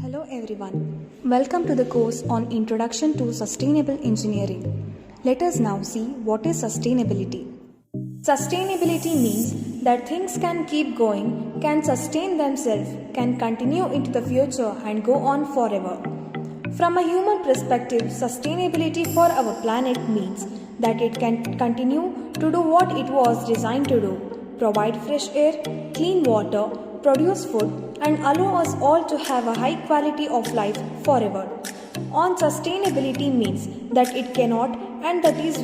Hello everyone. Welcome to the course on Introduction to Sustainable Engineering. Let us now see what is sustainability. Sustainability means that things can keep going, can sustain themselves, can continue into the future and go on forever. From a human perspective, sustainability for our planet means that it can continue to do what it was designed to do: provide fresh air, clean water, produce food, and allow us all to have a high quality of life forever. On sustainability means that it cannot, and that is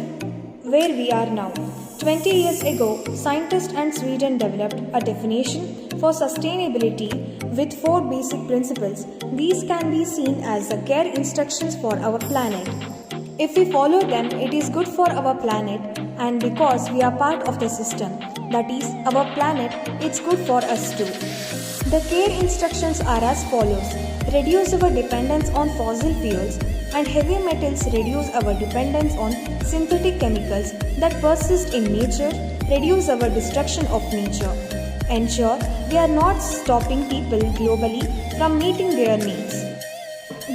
where we are now. 20 years ago, scientists and Sweden developed a definition for sustainability with 4 basic principles. These can be seen as the care instructions for our planet. If we follow them, it is good for our planet, and because we are part of the system, that is, our planet, it's good for us too. The care instructions are as follows: reduce our dependence on fossil fuels and heavy metals, reduce our dependence on synthetic chemicals that persist in nature, reduce our destruction of nature, ensure we are not stopping people globally from meeting their needs.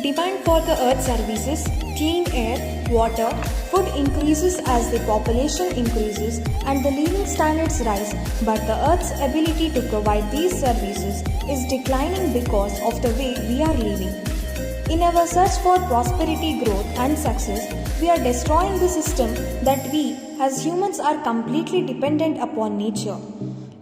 Demand for the earth services, clean air, water, food increases as the population increases and the living standards rise, but the earth's ability to provide these services is declining because of the way we are living. In our search for prosperity, growth and success, we are destroying the system that we as humans are completely dependent upon nature.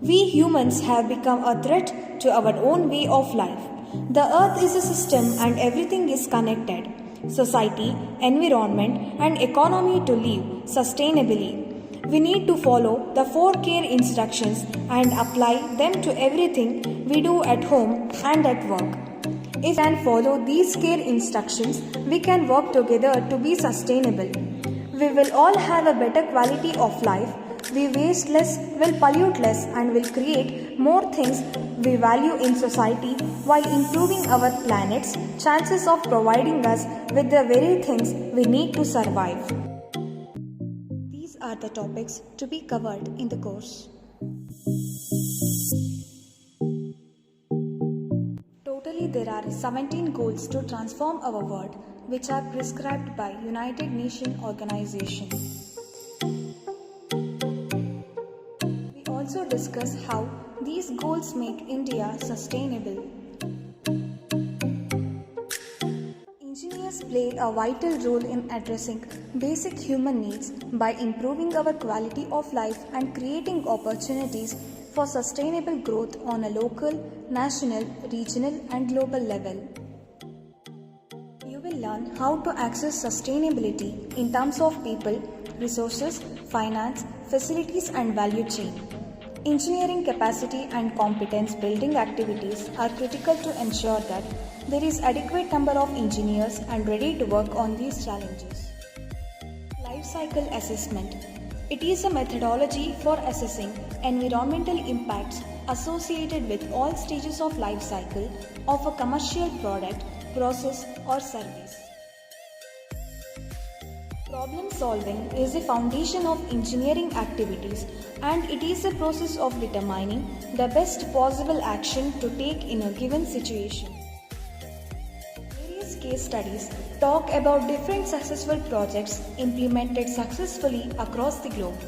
We humans have become a threat to our own way of life. The earth is a system and everything is connected: society, environment and economy to live sustainably. We need to follow the 4 care instructions and apply them to everything we do at home and at work. If we can follow these care instructions, we can work together to be sustainable. We will all have a better quality of life. We waste less, will pollute less, and will create more things we value in society while improving our planet's chances of providing us with the very things we need to survive. These are the topics to be covered in the course. Totally, there are 17 goals to transform our world, which are prescribed by United Nations Organization. Also discuss how these goals make India sustainable. Engineers play a vital role in addressing basic human needs by improving our quality of life and creating opportunities for sustainable growth on a local, national, regional and global level. You will learn how to access sustainability in terms of people, resources, finance, facilities and value chain. Engineering capacity and competence building activities are critical to ensure that there is adequate number of engineers and ready to work on these challenges. Life cycle assessment. It is a methodology for assessing environmental impacts associated with all stages of life cycle of a commercial product, process or service. Problem solving is the foundation of engineering activities, and it is a process of determining the best possible action to take in a given situation. Various case studies talk about different successful projects implemented successfully across the globe.